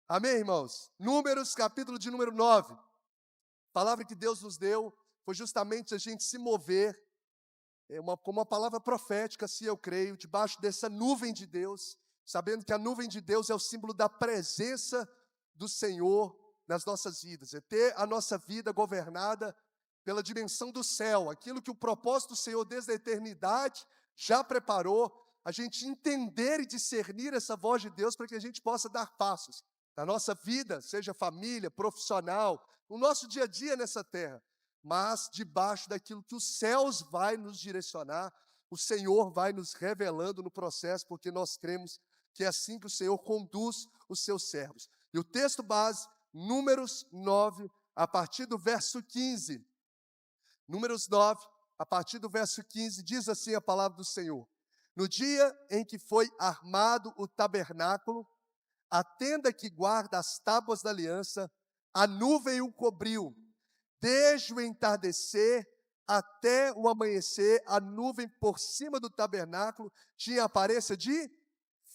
Amém, irmãos? Números, capítulo de número 9. A palavra que Deus nos deu foi justamente a gente se mover, como uma palavra profética, se eu creio, debaixo dessa nuvem de Deus, sabendo que a nuvem de Deus é o símbolo da presença do Senhor nas nossas vidas, é ter a nossa vida governada pela dimensão do céu, aquilo que o propósito do Senhor desde a eternidade já preparou, a gente entender e discernir essa voz de Deus para que a gente possa dar passos na nossa vida, seja família, profissional, no nosso dia a dia nessa terra, mas debaixo daquilo que os céus vai nos direcionar, o Senhor vai nos revelando no processo, porque nós cremos que é assim que o Senhor conduz os seus servos. E o texto base, Números 9, a partir do verso 15. Números 9, a partir do verso 15, diz assim a palavra do Senhor: No dia em que foi armado o tabernáculo, a tenda que guarda as tábuas da aliança, a nuvem o cobriu. Desde o entardecer até o amanhecer, a nuvem por cima do tabernáculo tinha a aparência de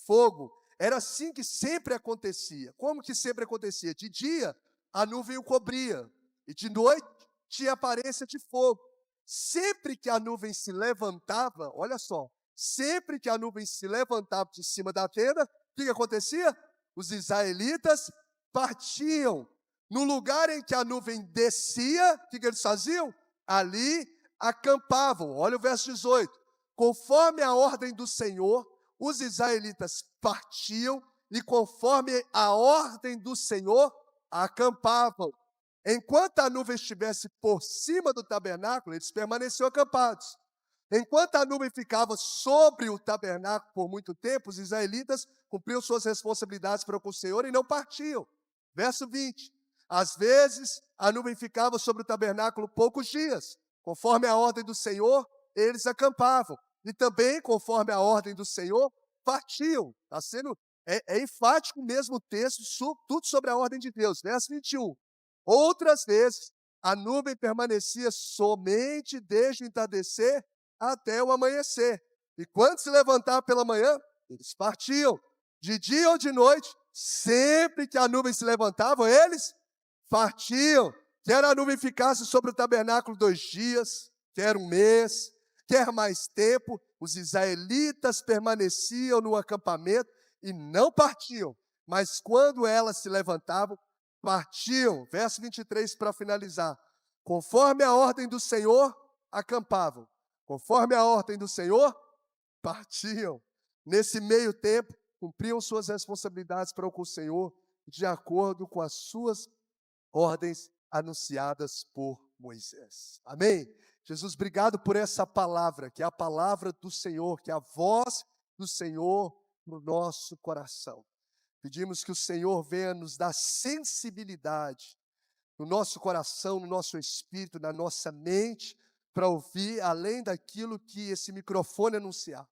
fogo. Era assim que sempre acontecia. Como que sempre acontecia? De dia, a nuvem o cobria, e de noite tinha aparência de fogo. Sempre que a nuvem se levantava, olha só, sempre que a nuvem se levantava de cima da tenda, o que acontecia? Os israelitas partiam. No lugar em que a nuvem descia, o que eles faziam? Ali acampavam. Olha o verso 18. Conforme a ordem do Senhor, os israelitas partiam e conforme a ordem do Senhor, acampavam. Enquanto a nuvem estivesse por cima do tabernáculo, eles permaneciam acampados. Enquanto a nuvem ficava sobre o tabernáculo por muito tempo, os israelitas cumpriam suas responsabilidades para com o Senhor e não partiam. Verso 20. Às vezes, a nuvem ficava sobre o tabernáculo poucos dias. Conforme a ordem do Senhor, eles acampavam. E também, conforme a ordem do Senhor, partiam. Está sendo, enfático mesmo o texto, tudo sobre a ordem de Deus. Verso 21. Outras vezes, a nuvem permanecia somente desde o entardecer até o amanhecer. E quando se levantava pela manhã, eles partiam. De dia ou de noite, sempre que a nuvem se levantava, eles partiam. Quer a nuvem ficasse sobre o tabernáculo 2 dias, quer um mês, quer mais tempo, os israelitas permaneciam no acampamento e não partiam. Mas quando elas se levantavam, partiam. Verso 23 para finalizar. Conforme a ordem do Senhor, acampavam. Conforme a ordem do Senhor, partiam. Nesse meio tempo, cumpriam suas responsabilidades para com o Senhor, de acordo com as suas ordens anunciadas por Moisés. Amém? Jesus, obrigado por essa palavra, que é a palavra do Senhor, que é a voz do Senhor no nosso coração. Pedimos que o Senhor venha nos dar sensibilidade no nosso coração, no nosso espírito, na nossa mente, para ouvir além daquilo que esse microfone anunciar.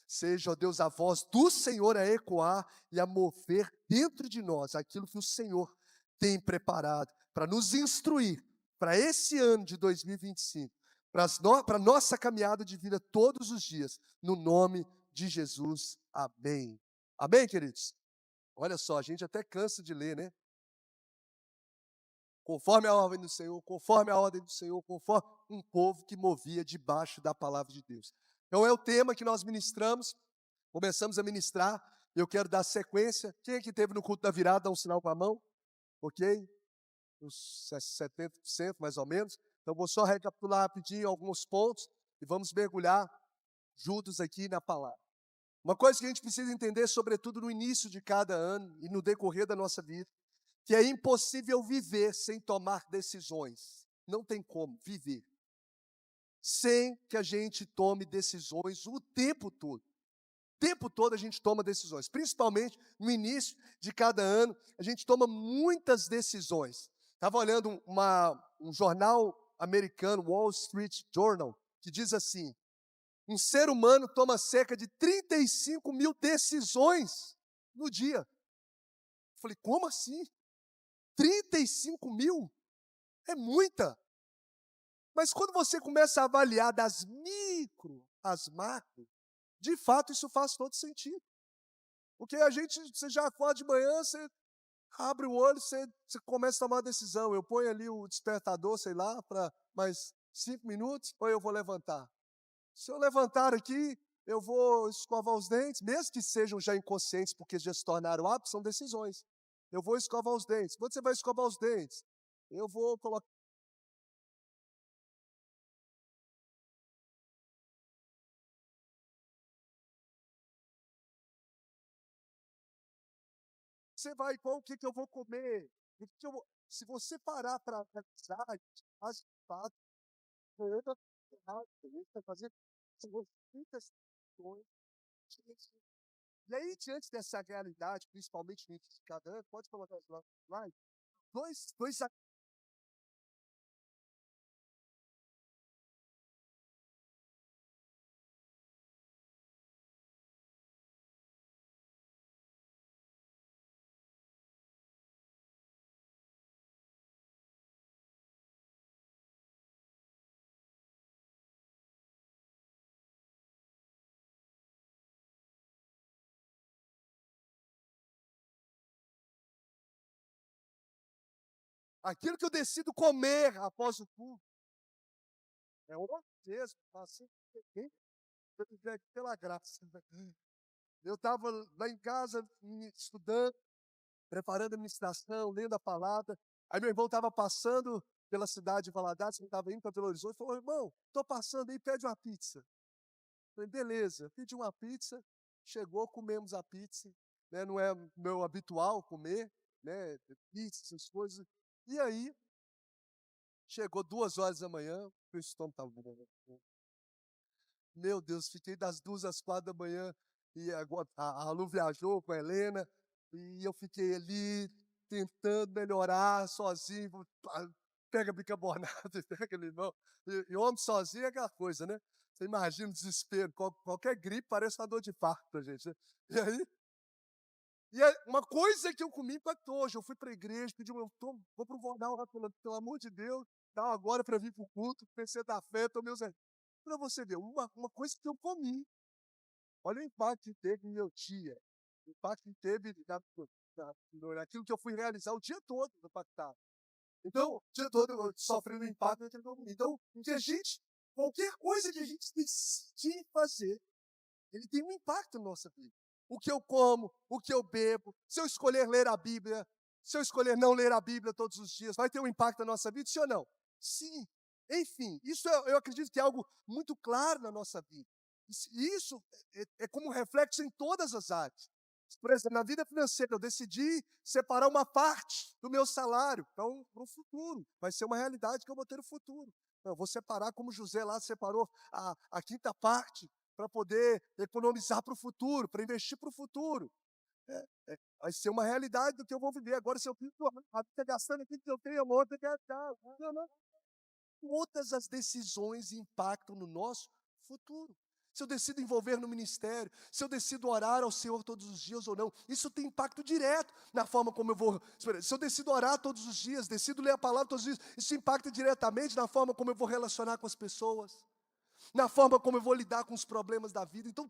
Seja, ó Deus, a voz do Senhor a ecoar e a mover dentro de nós aquilo que o Senhor tem preparado para nos instruir para esse ano de 2025, para a nossa caminhada de vida todos os dias, no nome de Jesus. Amém. Amém, queridos? Olha só, a gente até cansa de ler, né? Conforme a ordem do Senhor, conforme a ordem do Senhor, conforme um povo que movia debaixo da palavra de Deus. Então é o tema que nós ministramos, começamos a ministrar, eu quero dar sequência. Quem é que esteve no culto da virada, dá um sinal com a mão, ok? Uns 70% mais ou menos. Então vou só recapitular rapidinho alguns pontos e vamos mergulhar juntos aqui na palavra. Uma coisa que a gente precisa entender, sobretudo no início de cada ano e no decorrer da nossa vida, que é impossível viver sem tomar decisões. Não tem como viver sem que a gente tome decisões o tempo todo. O tempo todo a gente toma decisões, principalmente no início de cada ano, a gente toma muitas decisões. Estava olhando um jornal americano, Wall Street Journal, que diz assim: um ser humano toma cerca de 35 mil decisões no dia. Eu falei, como assim? 35 mil? É muita. Mas quando você começa a avaliar das micro às macro, de fato isso faz todo sentido. Porque você já acorda de manhã, você Abre o olho, você começa a tomar uma decisão. Eu ponho ali o despertador, sei lá, para mais 5 minutos, ou eu vou levantar? Se eu levantar aqui, eu vou escovar os dentes, mesmo que sejam já inconscientes, porque já se tornaram hábitos, são decisões. Eu vou escovar os dentes. Quando você vai escovar os dentes? Eu vou colocar. Você vai, qual o que que eu vou comer? O que que eu vou... Se você parar para analisar, as fato, você vai fazer muitas questões. E aí, diante dessa realidade, principalmente no início de cada ano, pode colocar os lá, dois. Aquilo que eu decido comer após o culto é uma mesmo, assim, pela graça. Eu estava lá em casa, estudando, preparando a ministração, lendo a palavra. Aí meu irmão estava passando pela cidade de Valadares, ele estava indo para Belo Horizonte, falou: irmão, estou passando aí, pede uma pizza. Falei, beleza, pedi uma pizza, chegou, comemos a pizza, né? Não é meu habitual comer, né? Pizza, essas coisas. E aí, chegou 2 horas da manhã, o estômago estava. Meu Deus, fiquei das 2 às 4 da manhã e agora a Lu viajou com a Helena e eu fiquei ali tentando melhorar sozinho, pega bicarbonato, pega limão. E homem sozinho é aquela coisa, né? Você imagina o desespero, qualquer gripe parece uma dor de parto pra gente, né? E aí, uma coisa que eu comi impactou hoje. Eu fui para a igreja, pedi vou para o jornal, pelo amor de Deus, tal, agora para vir para o culto, pensei da fé, tomei os. Para você ver, uma coisa que eu comi, olha o impacto que teve no meu dia, o impacto que teve naquilo que eu fui realizar o dia todo impactado. Então, o dia todo eu sofrendo impacto naquilo que eu comi. Então, qualquer coisa que a gente decidir fazer, ele tem um impacto na nossa vida. O que eu como, o que eu bebo, se eu escolher ler a Bíblia, se eu escolher não ler a Bíblia todos os dias, vai ter um impacto na nossa vida, sim ou não? Sim. Enfim, isso eu acredito que é algo muito claro na nossa vida. Isso é como reflexo em todas as áreas. Por exemplo, na vida financeira, eu decidi separar uma parte do meu salário para o futuro. Vai ser uma realidade que eu vou ter no futuro. Então, eu vou separar, como José lá separou a quinta parte para poder economizar para o futuro, para investir para o futuro. Vai ser uma realidade do que eu vou viver. Agora, se eu fico gastando aquilo que eu tenho, eu vou ter que gastar. Não. Todas as decisões impactam no nosso futuro. Se eu decido envolver no ministério, se eu decido orar ao Senhor todos os dias ou não, isso tem impacto direto na forma como eu vou. Se eu decido orar todos os dias, decido ler a palavra todos os dias, isso impacta diretamente na forma como eu vou relacionar com as pessoas, na forma como eu vou lidar com os problemas da vida. Então,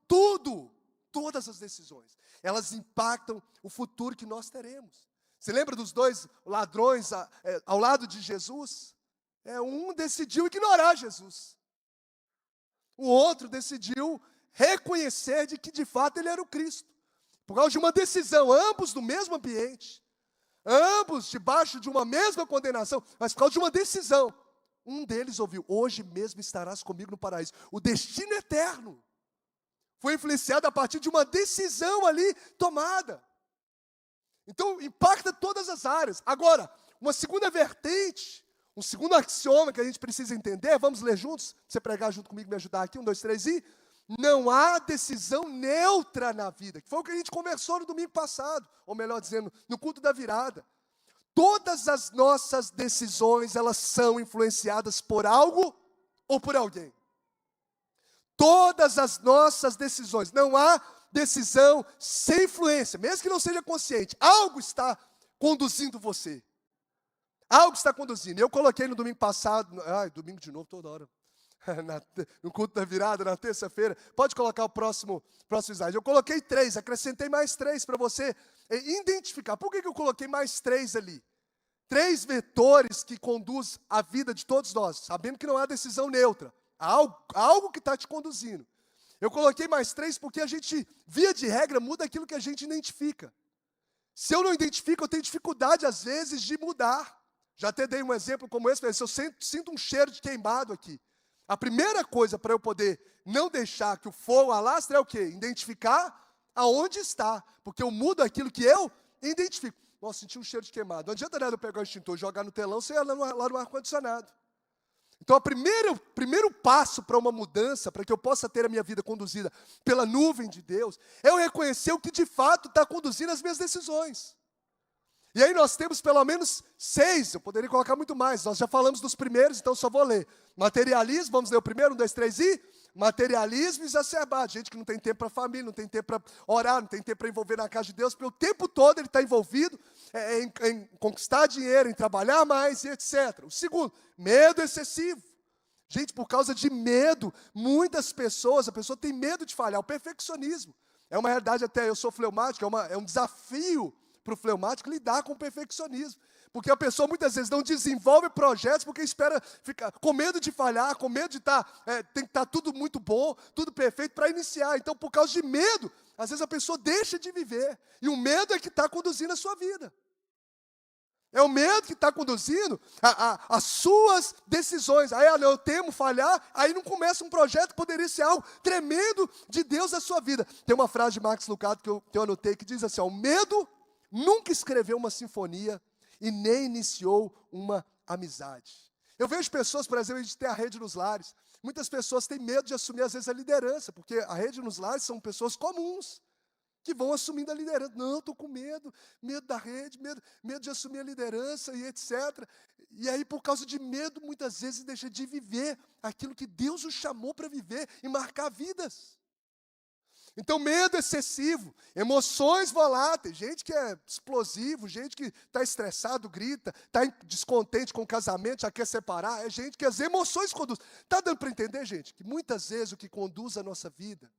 todas as decisões, elas impactam o futuro que nós teremos. Você lembra dos dois ladrões ao lado de Jesus? Um decidiu ignorar Jesus. O outro decidiu reconhecer de que de fato ele era o Cristo. Por causa de uma decisão, ambos no mesmo ambiente, ambos debaixo de uma mesma condenação, mas por causa de uma decisão. Um deles ouviu: hoje mesmo estarás comigo no paraíso. O destino eterno foi influenciado a partir de uma decisão ali tomada. Então, impacta todas as áreas. Agora, uma segunda vertente, um segundo axioma que a gente precisa entender, vamos ler juntos? Você pregar junto comigo, me ajudar aqui, 1, 2, 3 e... Não há decisão neutra na vida, que foi o que a gente conversou no domingo passado, ou melhor dizendo, no culto da virada. Todas as nossas decisões, elas são influenciadas por algo ou por alguém. Todas as nossas decisões, não há decisão sem influência, mesmo que não seja consciente, algo está conduzindo você. Algo está conduzindo. Eu coloquei no domingo passado, domingo de novo, toda hora. no culto da virada, na terça-feira. Pode colocar o próximo slide. Eu coloquei 3, acrescentei mais 3 para você identificar. Por que eu coloquei mais 3 ali? 3 vetores que conduzem a vida de todos nós, sabendo que não há decisão neutra. Há algo que está te conduzindo. Eu coloquei mais 3 porque a gente, via de regra, muda aquilo que a gente identifica. Se eu não identifico, eu tenho dificuldade, às vezes, de mudar. Já até dei um exemplo como esse, se eu sinto um cheiro de queimado aqui. A primeira coisa para eu poder não deixar que o fogo alastre é o quê? Identificar aonde está. Porque eu mudo aquilo que eu identifico. Nossa, senti um cheiro de queimado. Não adianta nada eu pegar o extintor e jogar no telão, você ia lá no ar-condicionado. Então, o primeiro passo para uma mudança, para que eu possa ter a minha vida conduzida pela nuvem de Deus, é eu reconhecer o que de fato está conduzindo as minhas decisões. E aí nós temos pelo menos 6, eu poderia colocar muito mais, nós já falamos dos primeiros, então só vou ler. Materialismo, vamos ler o primeiro, 1, 2, 3 e... Materialismo exacerbado, gente que não tem tempo para a família, não tem tempo para orar, não tem tempo para envolver na casa de Deus, porque o tempo todo ele está envolvido em conquistar dinheiro, em trabalhar mais e etc. O segundo, medo excessivo. Gente, por causa de medo, muitas pessoas, a pessoa tem medo de falhar, o perfeccionismo. É uma realidade até, eu sou fleumático, é um desafio para o fleumático lidar com o perfeccionismo. Porque a pessoa muitas vezes não desenvolve projetos porque espera ficar com medo de falhar, com medo de tem que estar tudo muito bom, tudo perfeito para iniciar. Então, por causa de medo, às vezes a pessoa deixa de viver. E o medo é que está conduzindo a sua vida. É o medo que está conduzindo as suas decisões. Aí, eu temo falhar, aí não começa um projeto que poderia ser algo tremendo de Deus na sua vida. Tem uma frase de Max Lucado que eu anotei que diz assim, o medo nunca escreveu uma sinfonia e nem iniciou uma amizade. Eu vejo pessoas, por exemplo, a gente tem a Rede nos Lares. Muitas pessoas têm medo de assumir, às vezes, a liderança, porque a Rede nos Lares são pessoas comuns, que vão assumindo a liderança. Não, estou com medo da rede, medo de assumir a liderança e etc. E aí, por causa de medo, muitas vezes deixa de viver aquilo que Deus o chamou para viver e marcar vidas. Então, medo excessivo, emoções voláteis, gente que é explosivo, gente que está estressado, grita, está descontente com o casamento, já quer separar, é gente que as emoções conduzem. Está dando para entender, gente, que muitas vezes o que conduz a nossa vida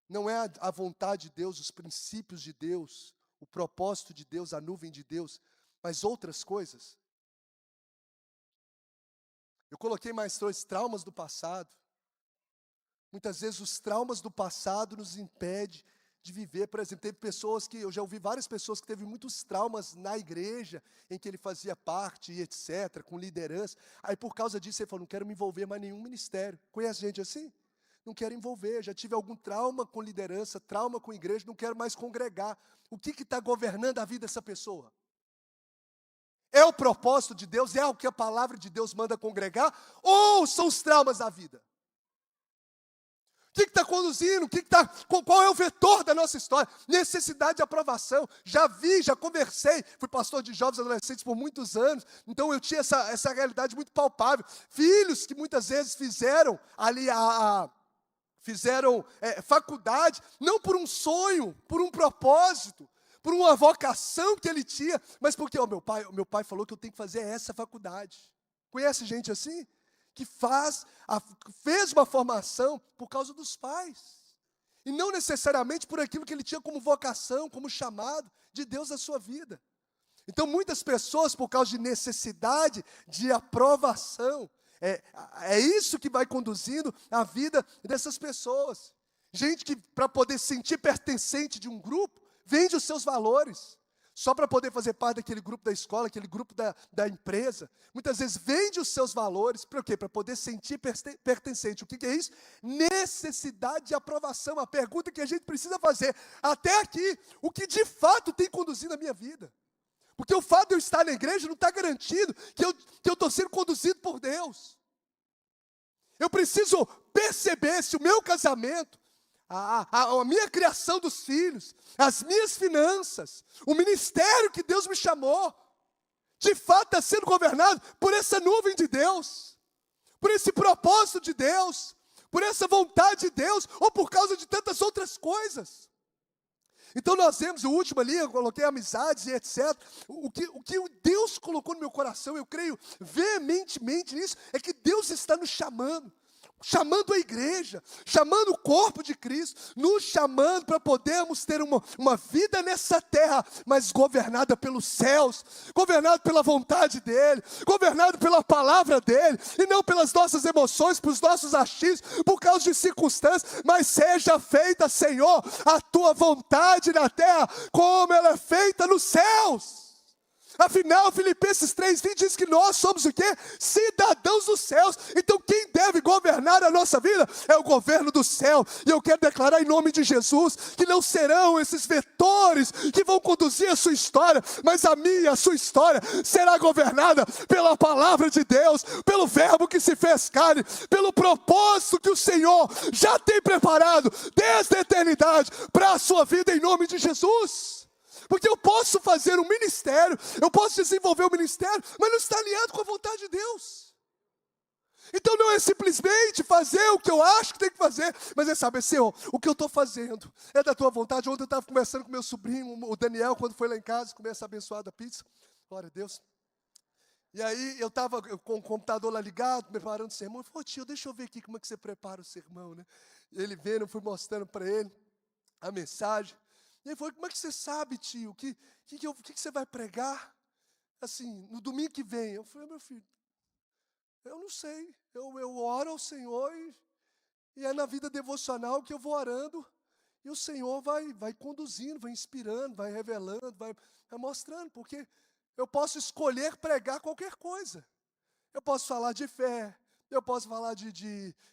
não é a vontade de Deus, os princípios de Deus, o propósito de Deus, a nuvem de Deus, mas outras coisas. Eu coloquei mais 2 traumas do passado. Muitas vezes os traumas do passado nos impedem de viver. Por exemplo, eu já ouvi várias pessoas que teve muitos traumas na igreja, em que ele fazia parte e etc., com liderança. Aí por causa disso ele falou, não quero me envolver mais em nenhum ministério. Conhece gente assim? Não quero envolver, já tive algum trauma com liderança, trauma com igreja, não quero mais congregar. O que está governando a vida dessa pessoa? É o propósito de Deus? É o que a palavra de Deus manda congregar? Ou são os traumas da vida? O que está conduzindo? Qual é o vetor da nossa história? Necessidade de aprovação. Já conversei, fui pastor de jovens e adolescentes por muitos anos, então eu tinha essa realidade muito palpável. Filhos que muitas vezes fizeram ali faculdade, não por um sonho, por um propósito, por uma vocação que ele tinha, mas porque meu pai falou que eu tenho que fazer essa faculdade. Conhece gente assim? Que fez uma formação por causa dos pais. E não necessariamente por aquilo que ele tinha como vocação, como chamado de Deus na sua vida. Então, muitas pessoas, por causa de necessidade de aprovação, é isso que vai conduzindo a vida dessas pessoas. Gente que, para poder sentir pertencente de um grupo, vende os seus valores. Só para poder fazer parte daquele grupo da escola, aquele grupo da empresa. Muitas vezes vende os seus valores, para o quê? Para poder sentir pertencente. O que é isso? Necessidade de aprovação. A pergunta que a gente precisa fazer, até aqui, o que de fato tem conduzido a minha vida? Porque o fato de eu estar na igreja não está garantido que eu estou sendo conduzido por Deus. Eu preciso perceber se o meu casamento, a minha criação dos filhos, as minhas finanças, o ministério que Deus me chamou, de fato está sendo governado por essa nuvem de Deus, por esse propósito de Deus, por essa vontade de Deus, ou por causa de tantas outras coisas. Então nós vemos o último ali, eu coloquei amizades e etc. O que Deus colocou no meu coração, eu creio veementemente nisso, é que Deus está nos chamando. chamando a igreja, chamando o corpo de Cristo, nos chamando para podermos ter uma vida nessa terra, mas governada pelos céus, governado pela vontade dEle, governado pela palavra dEle, e não pelas nossas emoções, pelos nossos achismos, por causa de circunstâncias, mas seja feita, Senhor, a Tua vontade na terra, como ela é feita nos céus. Afinal, Filipenses 3:20 diz que nós somos o quê? Cidadãos dos céus. Então quem deve governar a nossa vida é o governo do céu. E eu quero declarar em nome de Jesus que não serão esses vetores que vão conduzir a sua história, mas a minha, a sua história será governada pela palavra de Deus, pelo verbo que se fez carne, pelo propósito que o Senhor já tem preparado desde a eternidade para a sua vida em nome de Jesus. Porque eu posso fazer um ministério, eu posso desenvolver um ministério, mas não está alinhado com a vontade de Deus. Então não é simplesmente fazer o que eu acho que tem que fazer, mas é saber, Senhor, o que eu estou fazendo é da Tua vontade. Ontem eu estava conversando com meu sobrinho, o Daniel, quando foi lá em casa, comer essa abençoada pizza. Glória a Deus. E aí eu estava com o computador lá ligado, preparando o sermão. Ele falou, tio, deixa eu ver aqui como é que você prepara o sermão, né? Ele vendo, eu fui mostrando para ele a mensagem. E ele falou, como é que você sabe, tio, o que você vai pregar, assim, no domingo que vem? Eu falei, meu filho, eu não sei, eu oro ao Senhor e é na vida devocional que eu vou orando, e o Senhor vai conduzindo, vai inspirando, vai revelando, vai mostrando, porque eu posso escolher pregar qualquer coisa. Eu posso falar de fé, eu posso falar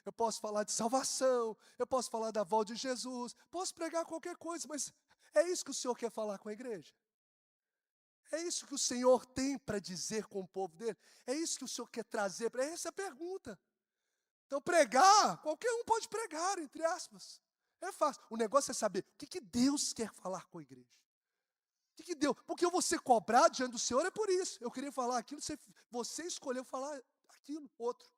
eu posso falar de salvação, eu posso falar da volta de Jesus, posso pregar qualquer coisa, mas é isso que o Senhor quer falar com a igreja? É isso que o Senhor tem para dizer com o povo dele? É isso que o Senhor quer trazer? Essa é a pergunta. Então pregar, qualquer um pode pregar, entre aspas. É fácil. O negócio é saber o que Deus quer falar com a igreja. O que Deus... Porque eu vou ser cobrado diante do Senhor é por isso. Eu queria falar aquilo, você escolheu falar aquilo, outro.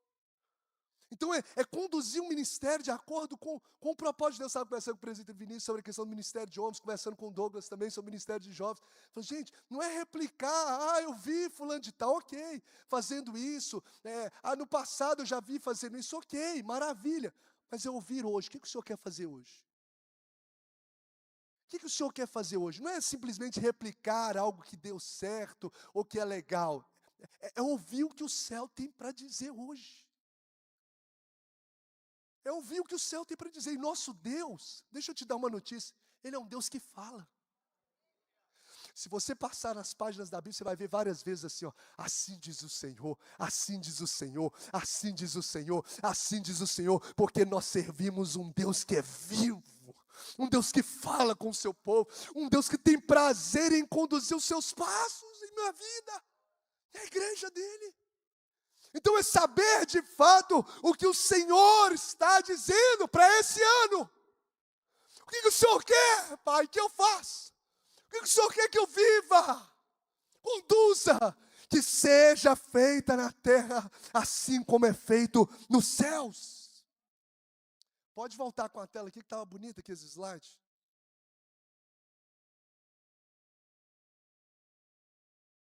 Então é conduzir um ministério de acordo com o propósito de Deus. Estava conversando com o presidente Vinícius sobre a questão do ministério de homens, conversando com o Douglas também sobre o ministério de jovens. Falei, gente, não é replicar, eu vi fulano de tal, ok, fazendo isso. No passado eu já vi fazendo isso, ok, maravilha. Mas eu ouvir hoje, o que o Senhor quer fazer hoje? O que o Senhor quer fazer hoje? Não é simplesmente replicar algo que deu certo ou que é legal. É ouvir o que o céu tem para dizer hoje. É ouvir o que o céu tem para dizer. E nosso Deus, deixa eu te dar uma notícia, Ele é um Deus que fala. Se você passar nas páginas da Bíblia, você vai ver várias vezes assim, ó, assim diz o Senhor, assim diz o Senhor, assim diz o Senhor, assim diz o Senhor, porque nós servimos um Deus que é vivo, um Deus que fala com o seu povo, um Deus que tem prazer em conduzir os seus passos em minha vida, é a igreja dele. Então é saber de fato o que o Senhor está dizendo para esse ano. O que o Senhor quer, Pai, que eu faça? O que o Senhor quer que eu viva? Conduza, que seja feita na terra, assim como é feito nos céus. Pode voltar com a tela aqui, que estava bonito aqui esse slide.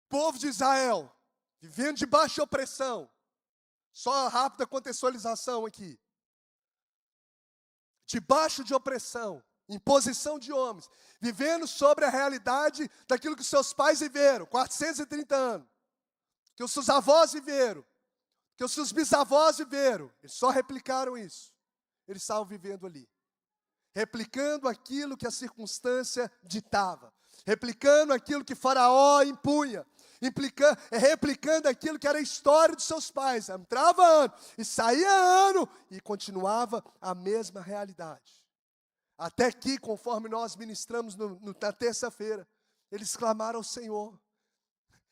Povo de Israel, vivendo debaixo de opressão. Só a rápida contextualização aqui. Debaixo de opressão, imposição de homens, vivendo sobre a realidade daquilo que seus pais viveram, 430 anos, que os seus avós viveram, que os seus bisavós viveram, eles só replicaram isso. Eles estavam vivendo ali, replicando aquilo que a circunstância ditava, replicando aquilo que Faraó impunha, replicando aquilo que era a história dos seus pais. Entrava ano e saía ano e continuava a mesma realidade. Até que, conforme nós ministramos na terça-feira, eles clamaram ao Senhor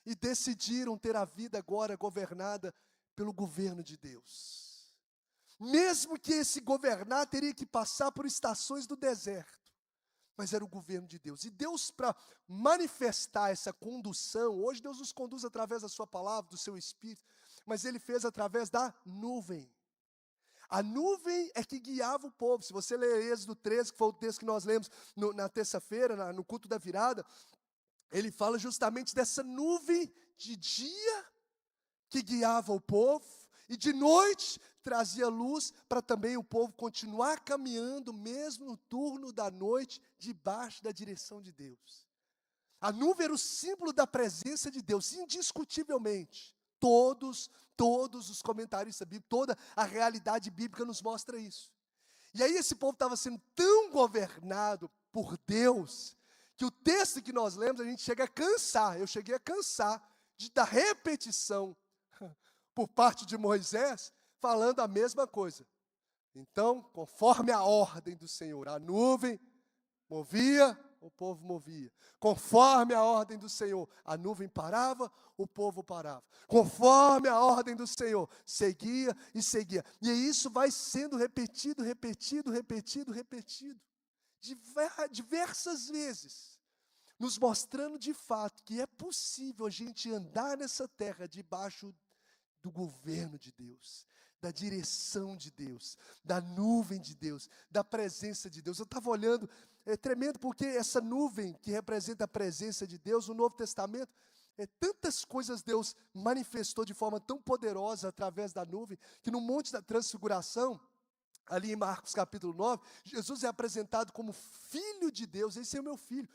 e decidiram ter a vida agora governada pelo governo de Deus. Mesmo que esse governar teria que passar por estações do deserto. Mas era o governo de Deus. E Deus, para manifestar essa condução, hoje Deus nos conduz através da sua palavra, do seu Espírito, mas Ele fez através da nuvem. A nuvem é que guiava o povo. Se você ler Êxodo 13, que foi o texto que nós lemos na terça-feira, no culto da virada, ele fala justamente dessa nuvem de dia que guiava o povo, e de noite trazia luz para também o povo continuar caminhando, mesmo no turno da noite, debaixo da direção de Deus. A nuvem era o símbolo da presença de Deus, indiscutivelmente. Todos os comentaristas bíblicos, toda a realidade bíblica nos mostra isso. E aí esse povo estava sendo tão governado por Deus, que o texto que nós lemos, a gente chega a cansar, eu cheguei a cansar da repetição por parte de Moisés, falando a mesma coisa. Então, conforme a ordem do Senhor, a nuvem movia, o povo movia. Conforme a ordem do Senhor, a nuvem parava, o povo parava. Conforme a ordem do Senhor, seguia e seguia. E isso vai sendo repetido, diversas vezes, nos mostrando de fato que é possível a gente andar nessa terra debaixo do governo de Deus, da direção de Deus, da nuvem de Deus, da presença de Deus. Eu estava olhando, é tremendo, porque essa nuvem que representa a presença de Deus, no Novo Testamento, tantas coisas Deus manifestou de forma tão poderosa através da nuvem, que no Monte da Transfiguração, ali em Marcos capítulo 9, Jesus é apresentado como Filho de Deus. Esse é o meu filho,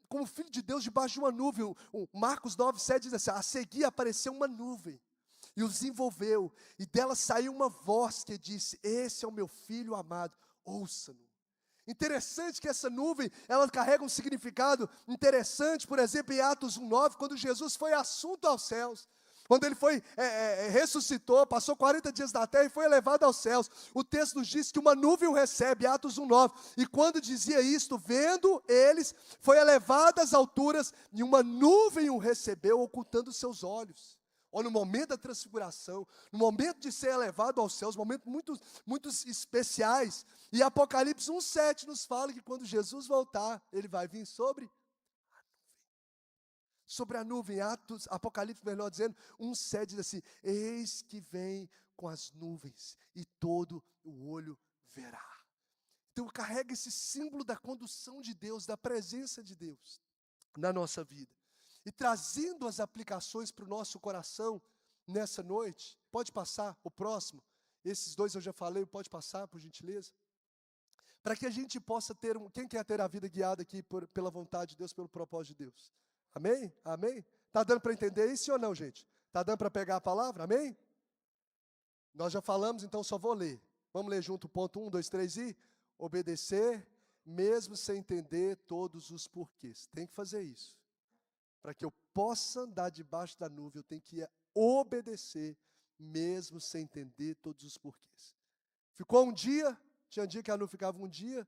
como Filho de Deus debaixo de uma nuvem. O Marcos 9, 7 diz assim: a seguir apareceu uma nuvem, e os envolveu, e dela saiu uma voz que disse: esse é o meu filho amado, ouça-no. Interessante que essa nuvem, ela carrega um significado interessante. Por exemplo, em Atos 1:9, quando Jesus foi assunto aos céus, quando ele foi, ressuscitou, passou 40 dias na terra e foi elevado aos céus, o texto nos diz que uma nuvem o recebe, Atos 1:9, e quando dizia isto, vendo eles, foi elevado às alturas, e uma nuvem o recebeu, ocultando os seus olhos. Ou no momento da transfiguração, no momento de ser elevado aos céus, momentos muito especiais. E Apocalipse 1:7 nos fala que quando Jesus voltar, ele vai vir sobre a nuvem. Apocalipse, melhor dizendo, 1:7 diz assim: eis que vem com as nuvens, e todo o olho verá. Então carrega esse símbolo da condução de Deus, da presença de Deus na nossa vida. E trazendo as aplicações para o nosso coração nessa noite. Pode passar o próximo. Esses dois eu já falei, pode passar, por gentileza. Para que a gente possa ter, quem quer ter a vida guiada aqui pela vontade de Deus, pelo propósito de Deus? Amém? Amém? Está dando para entender isso ou não, gente? Está dando para pegar a palavra? Amém? Nós já falamos, então só vou ler. Vamos ler junto o ponto 1, 2, 3 e obedecer, mesmo sem entender todos os porquês. Tem que fazer isso. Para que eu possa andar debaixo da nuvem, eu tenho que obedecer, mesmo sem entender todos os porquês. Ficou um dia, tinha um dia que a nuvem ficava um dia,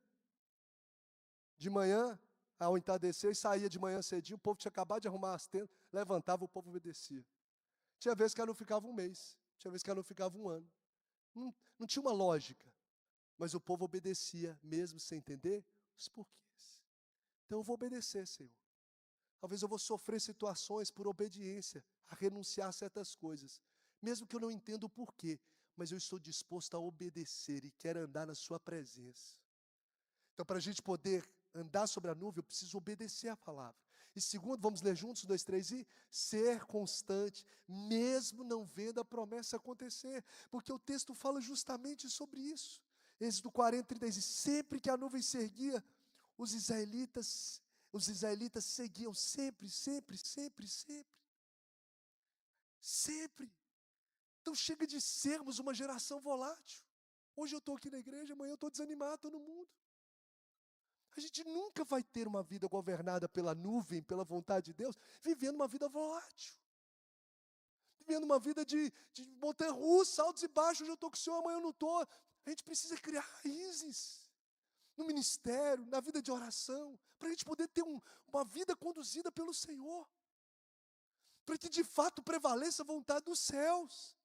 de manhã, ao entardecer, e saía de manhã cedinho, o povo tinha acabado de arrumar as tendas, levantava, o povo obedecia. Tinha vezes que a nuvem ficava um mês, tinha vezes que a nuvem ficava um ano. Não tinha uma lógica, mas o povo obedecia, mesmo sem entender os porquês. Então eu vou obedecer, Senhor. Talvez eu vou sofrer situações por obediência, a renunciar a certas coisas, mesmo que eu não entenda o porquê, mas eu estou disposto a obedecer e quero andar na sua presença. Então, para a gente poder andar sobre a nuvem, eu preciso obedecer a palavra. E segundo, vamos ler juntos, 1, 2, 3 e ser constante, mesmo não vendo a promessa acontecer, porque o texto fala justamente sobre isso. Êxodo 40, 36, sempre que a nuvem se erguia, os israelitas seguiam sempre. Então chega de sermos uma geração volátil. Hoje eu estou aqui na igreja, amanhã eu estou desanimado, estou no mundo. A gente nunca vai ter uma vida governada pela nuvem, pela vontade de Deus, vivendo uma vida volátil. Vivendo uma vida de montanha-russa, altos e baixos. Hoje eu estou com o Senhor, amanhã eu não estou. A gente precisa criar raízes no ministério, na vida de oração, para a gente poder ter uma vida conduzida pelo Senhor, para que de fato prevaleça a vontade dos céus.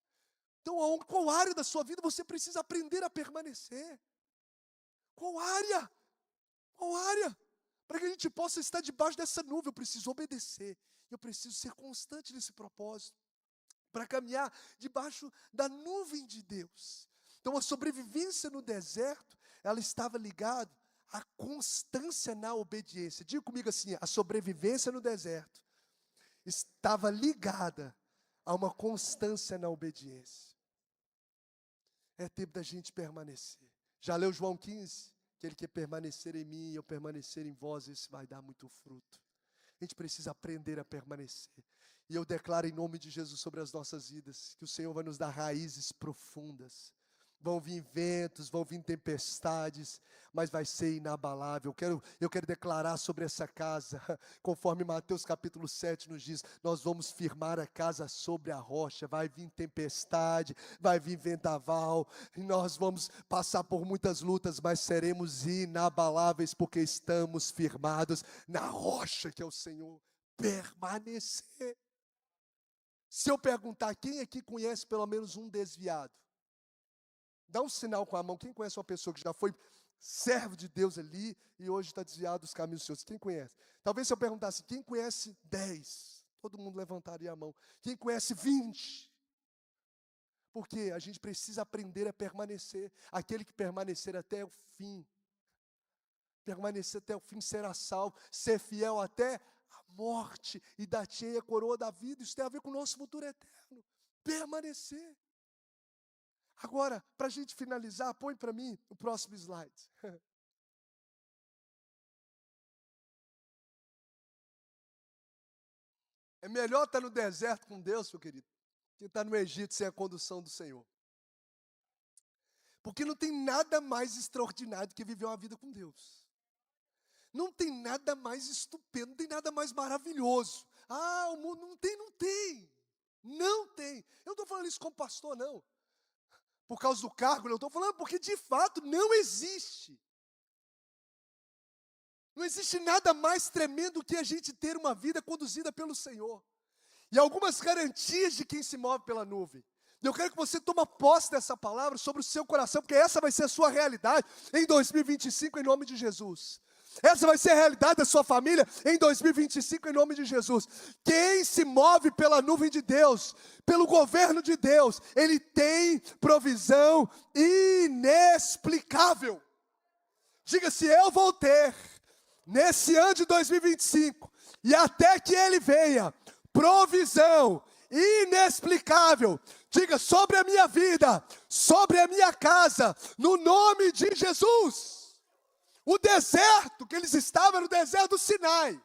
Então, qual área da sua vida você precisa aprender a permanecer? Qual área? Para que a gente possa estar debaixo dessa nuvem, eu preciso obedecer, eu preciso ser constante nesse propósito, para caminhar debaixo da nuvem de Deus. Então, a sobrevivência no deserto, ela estava ligada à constância na obediência. Diga comigo assim: a sobrevivência no deserto estava ligada a uma constância na obediência. É tempo da gente permanecer. Já leu João 15? Aquele que permanecer em mim e eu permanecer em vós, esse vai dar muito fruto. A gente precisa aprender a permanecer. E eu declaro em nome de Jesus sobre as nossas vidas, que o Senhor vai nos dar raízes profundas. Vão vir ventos, vão vir tempestades, mas vai ser inabalável. Eu quero declarar sobre essa casa, conforme Mateus capítulo 7 nos diz, nós vamos firmar a casa sobre a rocha. Vai vir tempestade, vai vir vendaval, e nós vamos passar por muitas lutas, mas seremos inabaláveis, porque estamos firmados na rocha que é o Senhor. Permanecer. Se eu perguntar, quem aqui conhece pelo menos um desviado? Dá um sinal com a mão. Quem conhece uma pessoa que já foi servo de Deus ali e hoje está desviado dos caminhos dos seus? Quem conhece? Talvez se eu perguntasse, quem conhece 10? Todo mundo levantaria a mão. Quem conhece 20? Porque a gente precisa aprender a permanecer. Aquele que permanecer até o fim. Permanecer até o fim será salvo. Ser fiel até a morte. E dar-te-ei a coroa da vida. Isso tem a ver com o nosso futuro eterno. Permanecer. Agora, para a gente finalizar, põe para mim o próximo slide. É melhor estar no deserto com Deus, meu querido, que estar no Egito sem a condução do Senhor. Porque não tem nada mais extraordinário do que viver uma vida com Deus. Não tem nada mais estupendo, não tem nada mais maravilhoso. O mundo não tem. Não tem. Eu não estou falando isso como pastor, não. Por causa do cargo, não estou falando porque de fato não existe. Não existe nada mais tremendo que a gente ter uma vida conduzida pelo Senhor. E algumas garantias de quem se move pela nuvem. Eu quero que você tome posse dessa palavra sobre o seu coração, porque essa vai ser a sua realidade em 2025, em nome de Jesus. Essa vai ser a realidade da sua família em 2025, em nome de Jesus. Quem se move pela nuvem de Deus, pelo governo de Deus, ele tem provisão inexplicável. Diga-se, eu vou ter, nesse ano de 2025, e até que ele venha, provisão inexplicável. Diga, sobre a minha vida, sobre a minha casa, no nome de Jesus. O deserto que eles estavam era o deserto do Sinai.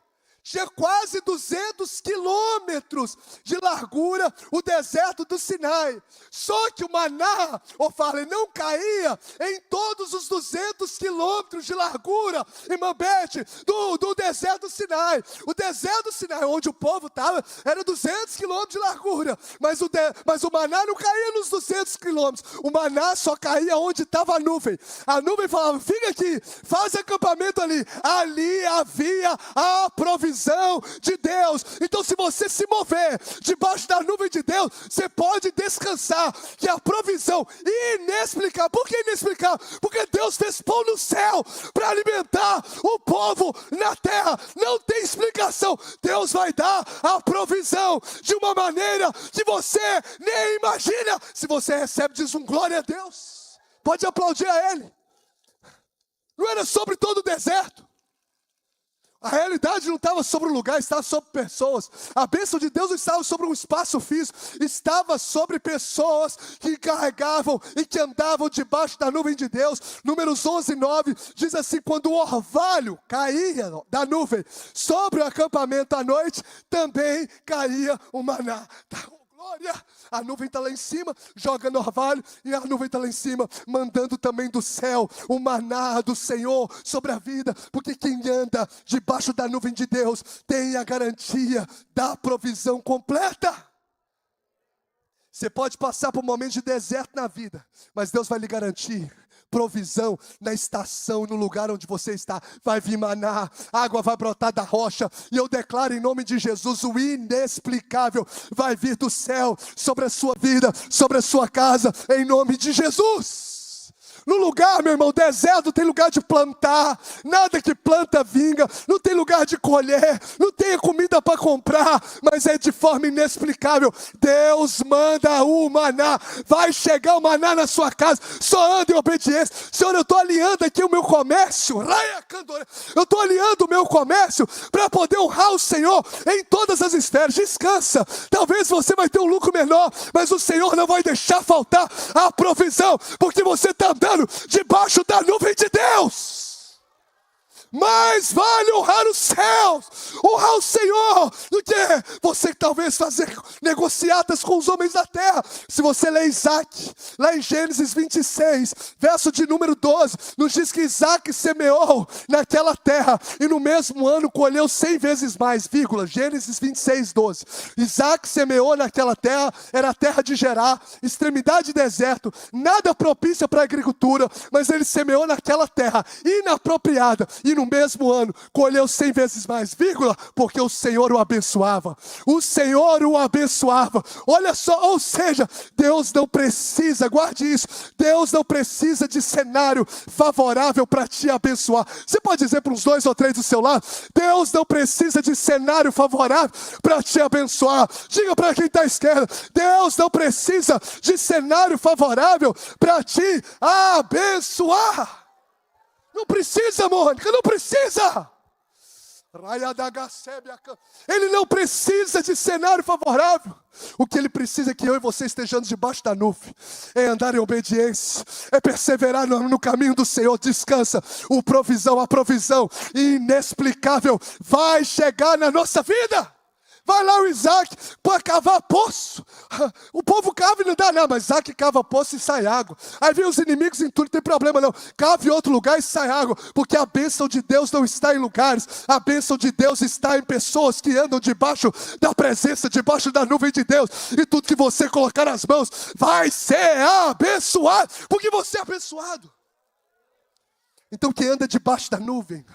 Tinha quase 200 quilômetros de largura o deserto do Sinai. Só que o maná, não caía em todos os 200 quilômetros de largura, irmã Beth, do deserto do Sinai. O deserto do Sinai, onde o povo estava, era 200 quilômetros de largura. Mas o maná não caía nos 200 quilômetros. O maná só caía onde estava a nuvem. A nuvem falava, fica aqui, faz acampamento ali. Ali havia a provisão de Deus. Então, se você se mover debaixo da nuvem de Deus, você pode descansar que a provisão inexplicável. Por que inexplicável? Porque Deus fez pão no céu para alimentar o povo na terra. Não tem explicação. Deus vai dar a provisão de uma maneira que você nem imagina. Se você recebe, diz glória a Deus. Pode aplaudir a Ele. Não era sobre todo o deserto. A realidade não estava sobre o lugar, estava sobre pessoas. A bênção de Deus não estava sobre um espaço físico, estava sobre pessoas que carregavam e que andavam debaixo da nuvem de Deus. Números 11:9 diz assim, quando o orvalho caía da nuvem sobre o acampamento à noite, também caía o maná. Glória! A nuvem está lá em cima, jogando orvalho, e a nuvem está lá em cima, mandando também do céu o maná do Senhor sobre a vida, porque quem anda debaixo da nuvem de Deus tem a garantia da provisão completa. Você pode passar por um momento de deserto na vida, mas Deus vai lhe garantir provisão na estação, no lugar onde você está. Vai vir maná, água vai brotar da rocha, e eu declaro em nome de Jesus, o inexplicável vai vir do céu sobre a sua vida, sobre a sua casa, em nome de Jesus. No lugar, meu irmão, deserto, não tem lugar de plantar, nada que planta vinga, não tem lugar de colher, não tem comida para comprar, mas é de forma inexplicável. Deus manda o maná, vai chegar o maná na sua casa, só anda em obediência. Senhor, eu estou alinhando aqui o meu comércio, eu estou alinhando o meu comércio para poder honrar o Senhor em todas as esferas. Descansa, talvez você vai ter um lucro menor, mas o Senhor não vai deixar faltar a provisão, porque você está andando debaixo da nuvem de Deus. Mais vale honrar os céus, honrar o Senhor, do que você talvez fazer negociatas com os homens da terra. Se você lê Isaac, lá em Gênesis 26, verso de número 12, nos diz que Isaac semeou naquela terra, e no mesmo ano colheu 100 vezes mais, vírgula, Gênesis 26, 12. Isaac semeou naquela terra, era a terra de Gerar, extremidade de deserto, nada propícia para a agricultura, mas ele semeou naquela terra, inapropriada, e no mesmo ano colheu 100 vezes mais, vírgula, porque o Senhor o abençoava. O Senhor o abençoava. Olha só, ou seja, Deus não precisa, guarde isso, Deus não precisa de cenário favorável para te abençoar. Você pode dizer para uns 2 ou 3 do seu lado: Deus não precisa de cenário favorável para te abençoar. Diga para quem está à esquerda: Deus não precisa de cenário favorável para te abençoar. Não precisa, Mônica, não precisa. Ele não precisa de cenário favorável. O que ele precisa é que eu e você estejamos debaixo da nuvem, é andar em obediência, é perseverar no caminho do Senhor. Descansa, a provisão inexplicável vai chegar na nossa vida. Vai lá o Isaac para cavar poço. O povo cava e não dá não, mas Isaac cava poço e sai água. Aí vem os inimigos em tudo, não tem problema não. Cava em outro lugar e sai água. Porque a bênção de Deus não está em lugares. A bênção de Deus está em pessoas que andam debaixo da presença, debaixo da nuvem de Deus. E tudo que você colocar nas mãos vai ser abençoado. Porque você é abençoado. Então quem anda debaixo da nuvem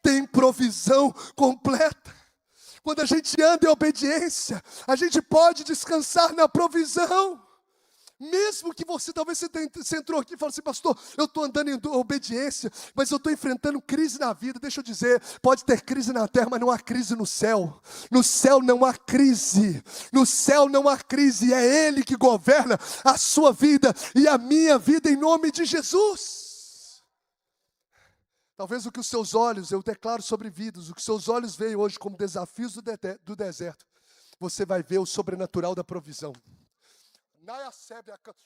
tem provisão completa. Quando a gente anda em obediência, a gente pode descansar na provisão. Mesmo que você entrou aqui e falou assim: pastor, eu estou andando em obediência, mas eu estou enfrentando crise na vida. Deixa eu dizer, pode ter crise na terra, mas não há crise no céu. No céu não há crise. No céu não há crise. É Ele que governa a sua vida e a minha vida em nome de Jesus. Talvez o que os seus olhos, eu declaro sobre vidas, o que os seus olhos veem hoje como desafios do deserto, você vai ver o sobrenatural da provisão.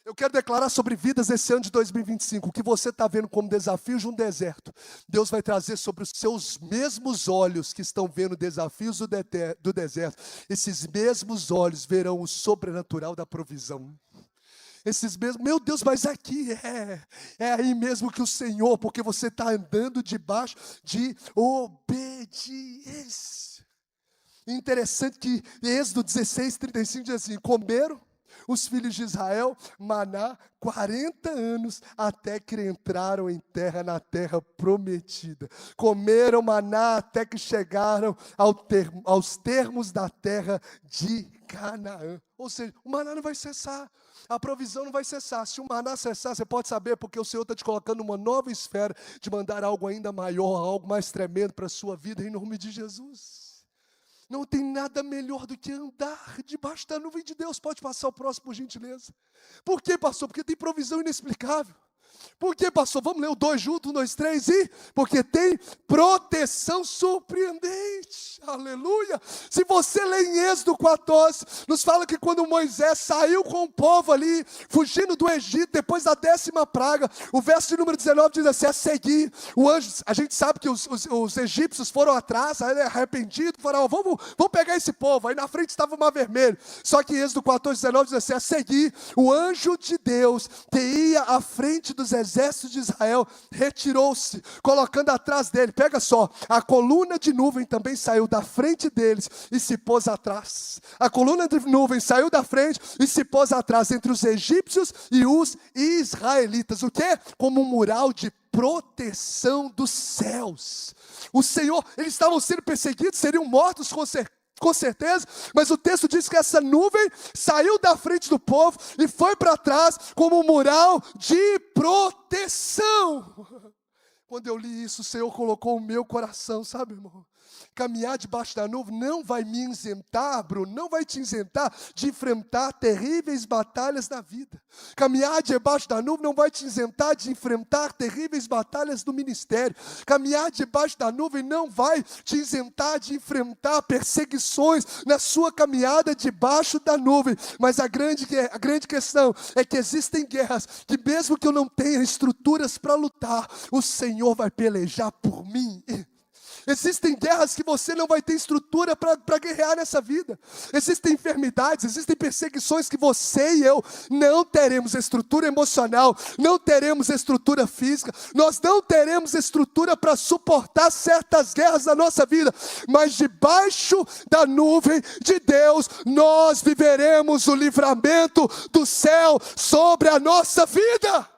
Eu quero declarar sobre vidas esse ano de 2025, o que você está vendo como desafios de um deserto, Deus vai trazer sobre os seus mesmos olhos que estão vendo desafios do deserto, esses mesmos olhos verão o sobrenatural da provisão. Esses mesmos, meu Deus, mas aqui é aí mesmo que o Senhor, porque você está andando debaixo de obediência. Interessante que Êxodo 16:35 diz assim: comeram os filhos de Israel maná 40 anos até que entraram na terra prometida. Comeram maná até que chegaram aos termos da terra de Canaã. Ou seja, o maná não vai cessar. A provisão não vai cessar. Se o maná cessar, você pode saber, porque o Senhor está te colocando numa nova esfera de mandar algo ainda maior, algo mais tremendo para a sua vida, em nome de Jesus. Não tem nada melhor do que andar debaixo da nuvem de Deus. Pode passar o próximo, por gentileza. Por quê, pastor? Porque tem provisão inexplicável. Por quê, pastor? Vamos ler o 2 juntos, 1, 2, 3, e porque tem proteção surpreendente. Aleluia! Se você lê em Êxodo 14, nos fala que quando Moisés saiu com o povo ali, fugindo do Egito, depois da 10ª praga, o verso de número 19 diz assim: a seguir, o anjo, a gente sabe que os egípcios foram atrás, aí arrependidos, falaram: vamos pegar esse povo. Aí na frente estava o mar vermelho. Só que em Êxodo 14, 19 diz assim: a seguir, o anjo de Deus, que ia à frente dos exércitos de Israel, retirou-se, colocando atrás dele, pega só, a coluna de nuvem também saiu da frente deles e se pôs atrás. A coluna de nuvem saiu da frente e se pôs atrás entre os egípcios e os israelitas. O quê? Como um mural de proteção dos céus. O Senhor, eles estavam sendo perseguidos, seriam mortos com certeza. com certeza, mas o texto diz que essa nuvem saiu da frente do povo e foi para trás como um mural de proteção. Quando eu li isso, o Senhor colocou o meu coração, sabe, irmão? Caminhar debaixo da nuvem não vai me isentar, Bruno, não vai te isentar de enfrentar terríveis batalhas da vida. Caminhar debaixo da nuvem não vai te isentar de enfrentar terríveis batalhas do ministério. Caminhar debaixo da nuvem não vai te isentar de enfrentar perseguições na sua caminhada debaixo da nuvem. Mas a grande questão é que existem guerras que mesmo que eu não tenha estruturas para lutar, o Senhor vai pelejar por mim. Existem guerras que você não vai ter estrutura para guerrear nessa vida. Existem enfermidades, existem perseguições que você e eu não teremos estrutura emocional, não teremos estrutura física, nós não teremos estrutura para suportar certas guerras na nossa vida. Mas debaixo da nuvem de Deus, nós viveremos o livramento do céu sobre a nossa vida.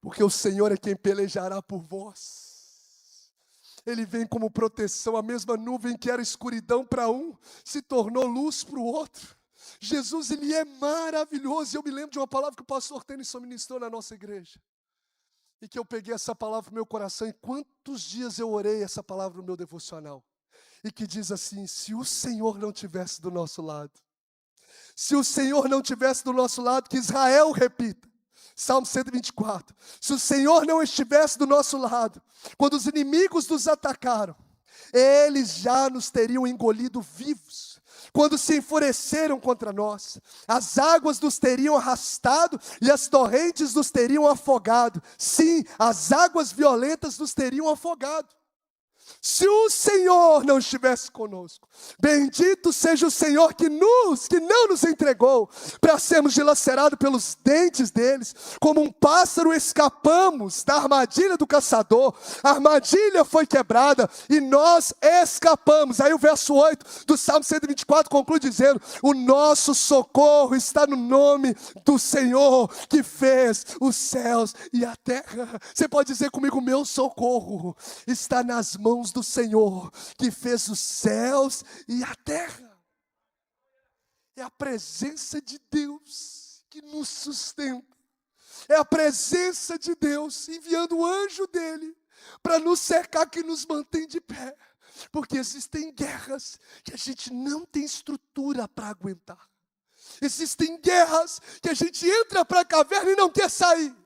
Porque o Senhor é quem pelejará por vós. Ele vem como proteção, a mesma nuvem que era escuridão para um, se tornou luz para o outro. Jesus, Ele é maravilhoso. E eu me lembro de uma palavra que o pastor Tennyson ministrou na nossa igreja. E que eu peguei essa palavra no meu coração, e quantos dias eu orei essa palavra no meu devocional. E que diz assim: se o Senhor não tivesse do nosso lado, se o Senhor não tivesse do nosso lado, que Israel repita, Salmo 124, se o Senhor não estivesse do nosso lado, quando os inimigos nos atacaram, eles já nos teriam engolido vivos. Quando se enfureceram contra nós, as águas nos teriam arrastado e as torrentes nos teriam afogado. Sim, as águas violentas nos teriam afogado. Se o Senhor não estivesse conosco, bendito seja o Senhor que não nos entregou para sermos dilacerados pelos dentes deles. Como um pássaro escapamos da armadilha do caçador, a armadilha foi quebrada e nós escapamos. Aí o verso 8 do Salmo 124 conclui dizendo: o nosso socorro está no nome do Senhor que fez os céus e a terra. Você pode dizer comigo: meu socorro está nas mãos do Senhor que fez os céus e a terra. É a presença de Deus que nos sustenta. É a presença de Deus enviando o anjo dele para nos cercar, que nos mantém de pé. Porque existem guerras que a gente não tem estrutura para aguentar. Existem guerras que a gente entra para a caverna e não quer sair.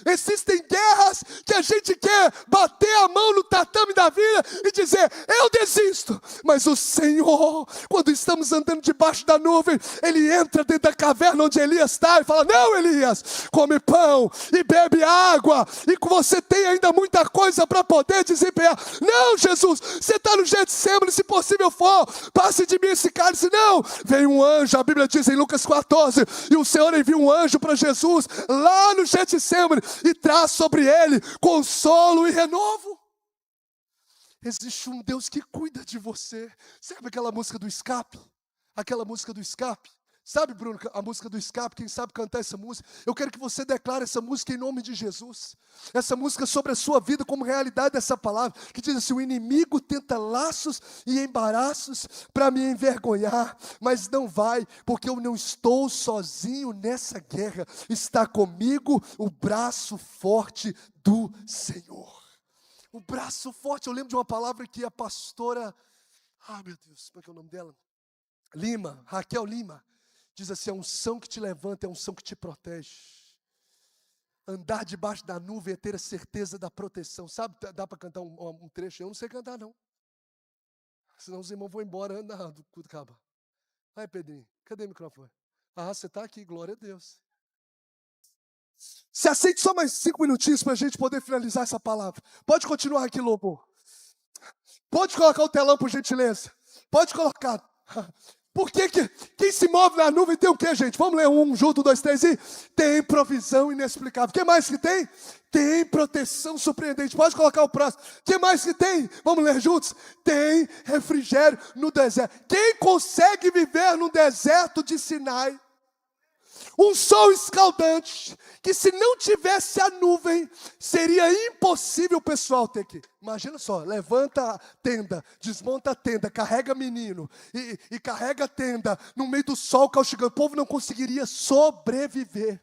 Existem guerras que a gente quer bater a mão no tatame da vida e dizer: eu desisto. Mas o Senhor, quando estamos andando debaixo da nuvem, Ele entra dentro da caverna onde Elias está e fala: não, Elias, come pão e bebe água, e você tem ainda muita coisa para poder desempenhar. Não, Jesus, você está no Getsemane, se possível for, passe de mim esse cálice. Não, vem um anjo, a Bíblia diz em Lucas 14, e o Senhor envia um anjo para Jesus lá no Getsemane e traz sobre ele consolo e renovo. Existe um Deus que cuida de você. Sabe aquela música do escape? Aquela música do escape? Sabe, Bruno, a música do escape? Quem sabe cantar essa música? Eu quero que você declare essa música em nome de Jesus. Essa música sobre a sua vida como realidade dessa palavra, que diz assim: o inimigo tenta laços e embaraços para me envergonhar, mas não vai, porque eu não estou sozinho nessa guerra. Está comigo o braço forte do Senhor. O braço forte. Eu lembro de uma palavra que a pastora, meu Deus, como é que é o nome dela? Raquel Lima, diz assim: a unção que te levanta é a unção que te protege. Andar debaixo da nuvem é ter a certeza da proteção. Sabe, dá para cantar um trecho? Eu não sei cantar, não. Senão os irmãos vão embora do culto acaba. Aí, Pedrinho, cadê o microfone? Você está aqui, glória a Deus. Se aceite só mais 5 minutinhos para a gente poder finalizar essa palavra. Pode continuar aqui, louvor. Pode colocar o telão, por gentileza. Pode colocar. Por que quem se move na nuvem tem o quê, gente? Vamos ler 1, junto, 2, 3 e... tem provisão inexplicável. O que mais que tem? Tem proteção surpreendente. Pode colocar o próximo. O que mais que tem? Vamos ler juntos. Tem refrigério no deserto. Quem consegue viver no deserto de Sinai? Um sol escaldante, que se não tivesse a nuvem, seria impossível o pessoal ter que. Imagina só, levanta a tenda, desmonta a tenda, carrega menino e carrega a tenda no meio do sol causticando. O povo não conseguiria sobreviver.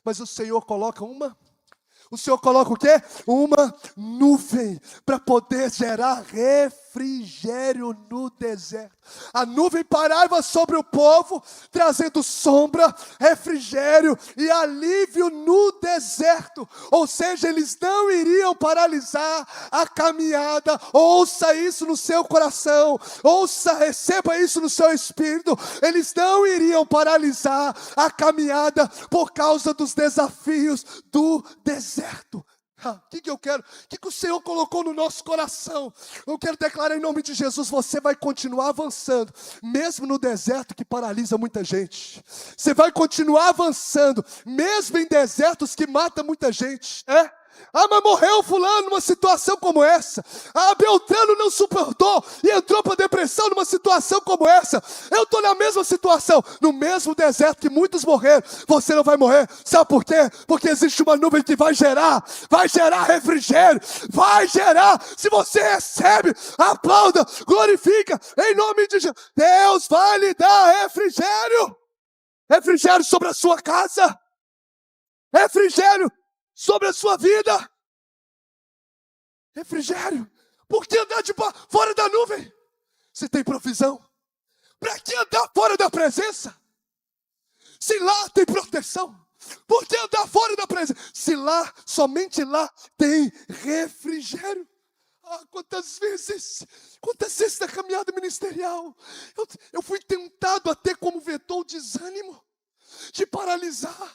Mas o Senhor coloca o quê? Uma nuvem para poder gerar refrigério no deserto. A nuvem pairava sobre o povo, trazendo sombra, refrigério e alívio no deserto. Ou seja, eles não iriam paralisar a caminhada. Ouça isso no seu coração, receba isso no seu espírito. Eles não iriam paralisar a caminhada por causa dos desafios do deserto. O que eu quero? O que o Senhor colocou no nosso coração? Eu quero declarar em nome de Jesus: você vai continuar avançando, mesmo no deserto que paralisa muita gente. Você vai continuar avançando, mesmo em desertos que matam muita gente. Mas morreu fulano numa situação como essa. Beltrano não suportou e entrou para depressão numa situação como essa. Eu estou na mesma situação, no mesmo deserto que muitos morreram. Você não vai morrer, sabe por quê? Porque existe uma nuvem que vai gerar refrigério, vai gerar. Se você recebe, aplauda, glorifica, em nome de Jesus. Deus vai lhe dar refrigério sobre a sua casa, refrigério sobre a sua vida. Refrigério. Por que andar fora da nuvem? Se tem provisão. Para que andar fora da presença? Se lá tem proteção. Por que andar fora da presença? Se lá, somente lá, tem refrigério. Quantas vezes na caminhada ministerial, eu fui tentado a ter como vetor o desânimo, de paralisar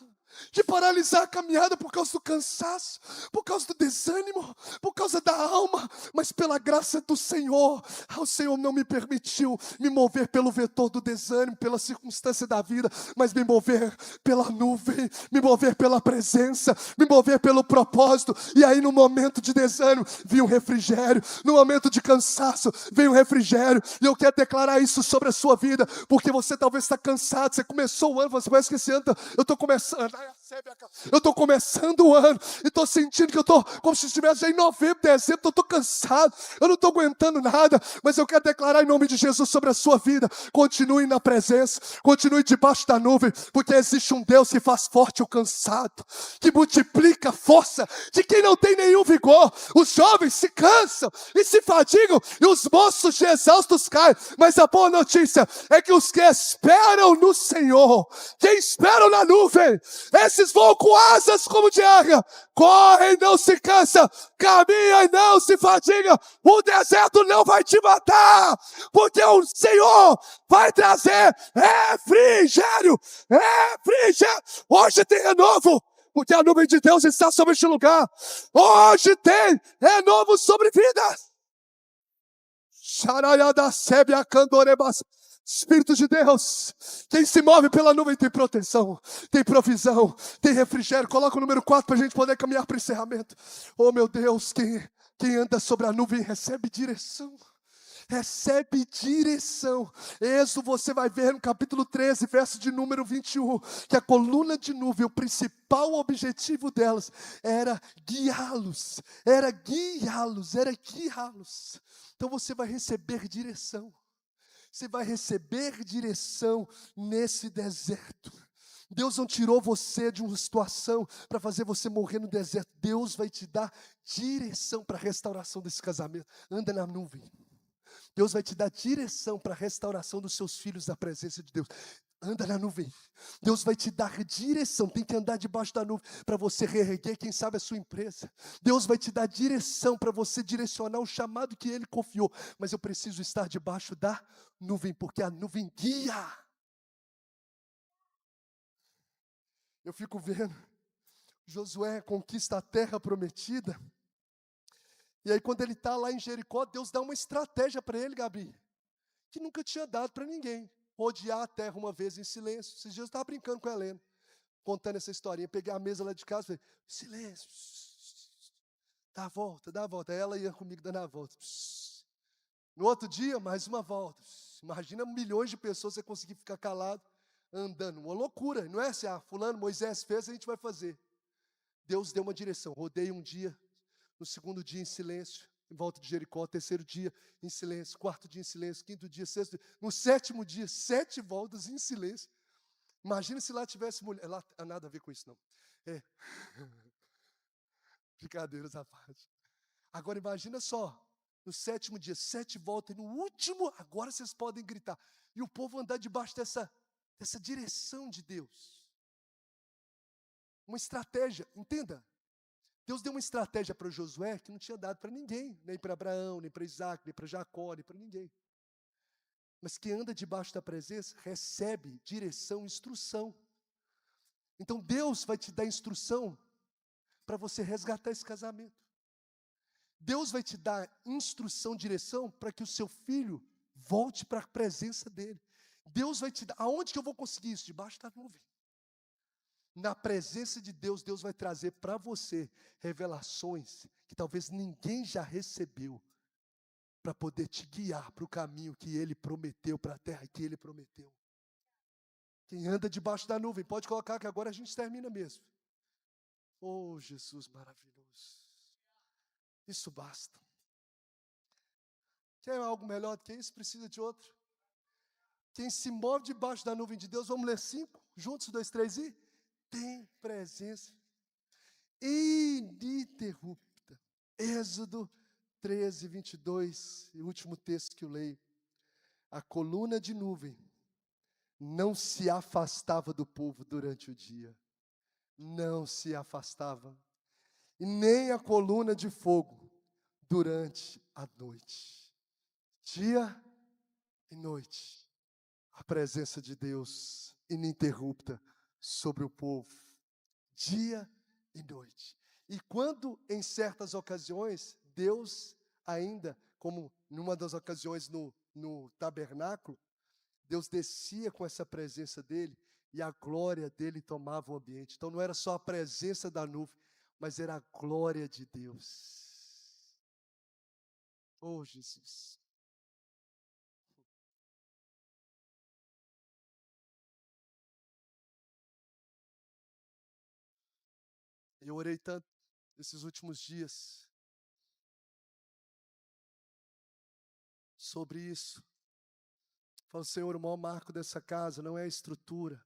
a caminhada por causa do cansaço, por causa do desânimo, por causa da alma. Mas pela graça do Senhor, o Senhor não me permitiu me mover pelo vetor do desânimo, pela circunstância da vida, mas me mover pela nuvem, me mover pela presença, me mover pelo propósito. E aí no momento de desânimo, vinha um refrigério, no momento de cansaço, veio um refrigério. E eu quero declarar isso sobre a sua vida, porque você talvez está cansado, você começou o ano, você parece que esse ano eu estou começando o ano e estou sentindo que eu estou como se estivesse já em novembro, dezembro, eu estou cansado, eu não estou aguentando nada. Mas eu quero declarar em nome de Jesus sobre a sua vida: continue na presença, continue debaixo da nuvem, porque existe um Deus que faz forte o cansado, que multiplica a força de quem não tem nenhum vigor. Os jovens se cansam e se fadigam, e os moços de exaustos caem. Mas a boa notícia é que os que esperam no Senhor, que esperam na nuvem, esses voam com asas como de águia, correm e não se cansam, caminham e não se fadigam. O deserto não vai te matar, porque o Senhor vai trazer refrigério. Hoje tem renovo, porque a nuvem de Deus está sobre este lugar. Hoje tem renovo sobre vidas. Espírito de Deus, quem se move pela nuvem tem proteção, tem provisão, tem refrigério. Coloca o número 4 para a gente poder caminhar para o encerramento. Oh meu Deus, quem anda sobre a nuvem recebe direção. Recebe direção. Êxodo, você vai ver no capítulo 13, verso de número 21, que a coluna de nuvem, o principal objetivo delas era guiá-los. Então você vai receber direção. Você vai receber direção nesse deserto. Deus não tirou você de uma situação para fazer você morrer no deserto. Deus vai te dar direção para a restauração desse casamento. Anda na nuvem. Deus vai te dar direção para a restauração dos seus filhos na presença de Deus. Anda na nuvem. Deus vai te dar direção. Tem que andar debaixo da nuvem para você reerguer, quem sabe, a sua empresa. Deus vai te dar direção para você direcionar o chamado que Ele confiou. Mas eu preciso estar debaixo da nuvem, porque a nuvem guia. Eu fico vendo, Josué conquista a terra prometida. E aí quando ele está lá em Jericó, Deus dá uma estratégia para ele, Gabi, que nunca tinha dado para ninguém. Rodear a terra uma vez em silêncio. Esses dias eu estava brincando com a Helena, contando essa historinha. Peguei a mesa lá de casa e falei: silêncio, dá a volta. Aí ela ia comigo dando a volta. No outro dia, mais uma volta. Imagina milhões de pessoas você conseguir ficar calado, andando, uma loucura, não é assim, fulano, Moisés fez, a gente vai fazer. Deus deu uma direção, rodei um dia, no segundo dia em silêncio, em volta de Jericó, terceiro dia em silêncio, quarto dia em silêncio, quinto dia, sexto dia, no sétimo dia, 7 voltas em silêncio. Imagina se lá tivesse mulher, lá não nada a ver com isso não. Brincadeiras à parte. Agora imagina só, no sétimo dia, 7 voltas, e no último, agora vocês podem gritar. E o povo andar debaixo dessa direção de Deus. Uma estratégia, entenda. Deus deu uma estratégia para Josué que não tinha dado para ninguém, nem para Abraão, nem para Isaac, nem para Jacó, nem para ninguém. Mas quem anda debaixo da presença recebe direção, instrução. Então Deus vai te dar instrução para você resgatar esse casamento. Deus vai te dar instrução, direção para que o seu filho volte para a presença dele. Deus vai te dar, aonde que eu vou conseguir isso? Debaixo da nuvem. Na presença de Deus, Deus vai trazer para você revelações que talvez ninguém já recebeu, para poder te guiar para o caminho que Ele prometeu, para a terra que Ele prometeu. Quem anda debaixo da nuvem, pode colocar que agora a gente termina mesmo. Oh, Jesus maravilhoso. Isso basta. Quer algo melhor do que isso? Precisa de outro? Quem se move debaixo da nuvem de Deus, vamos ler 5, juntos, 2, 3 e... tem presença ininterrupta. Êxodo 13, 22, e o último texto que eu leio. A coluna de nuvem não se afastava do povo durante o dia. Não se afastava. E nem a coluna de fogo durante a noite. Dia e noite. A presença de Deus ininterrupta sobre o povo, dia e noite. E quando em certas ocasiões, Deus ainda, como numa das ocasiões no tabernáculo, Deus descia com essa presença dele e a glória dele tomava o ambiente. Então não era só a presença da nuvem, mas era a glória de Deus. Oh, Jesus. Eu orei tanto esses últimos dias sobre isso. Falo, Senhor, o maior marco dessa casa não é a estrutura.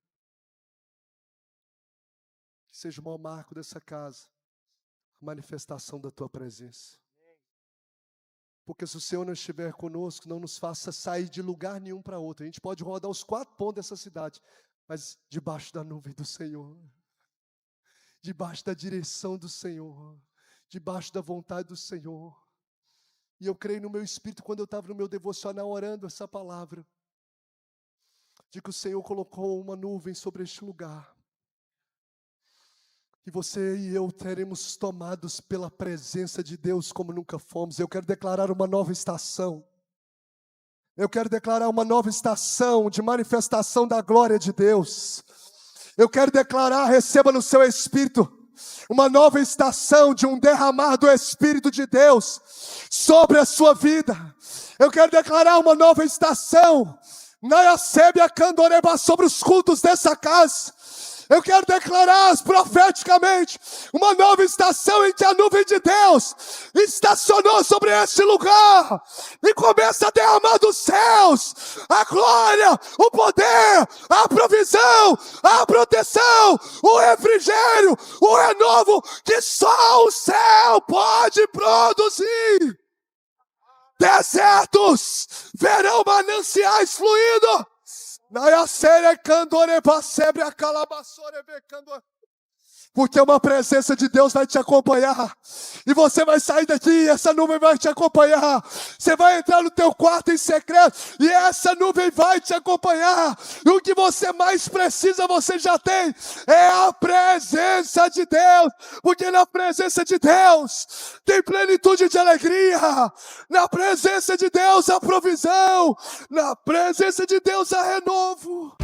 Que seja o maior marco dessa casa, a manifestação da Tua presença. Porque se o Senhor não estiver conosco, não nos faça sair de lugar nenhum para outro. A gente pode rodar os 4 pontos dessa cidade, mas debaixo da nuvem do Senhor. Debaixo da direção do Senhor. Debaixo da vontade do Senhor. E eu creio no meu espírito, quando eu estava no meu devocional orando essa palavra, de que o Senhor colocou uma nuvem sobre este lugar. Que você e eu teremos tomados pela presença de Deus como nunca fomos. Eu quero declarar uma nova estação. Eu quero declarar uma nova estação de manifestação da glória de Deus. Eu quero declarar, receba no seu espírito, uma nova estação de um derramar do Espírito de Deus sobre a sua vida. Eu quero declarar uma nova estação sobre os cultos dessa casa. Eu quero declarar profeticamente uma nova estação em que a nuvem de Deus estacionou sobre este lugar e começa a derramar dos céus a glória, o poder, a provisão, a proteção, o refrigério, o renovo que só o céu pode produzir. Desertos verão mananciais fluindo. Porque uma presença de Deus vai te acompanhar. E você vai sair daqui e essa nuvem vai te acompanhar. Você vai entrar no teu quarto em secreto e essa nuvem vai te acompanhar. E o que você mais precisa, você já tem. É a presença de Deus. Porque na presença de Deus tem plenitude de alegria. Na presença de Deus há provisão. Na presença de Deus há renovo.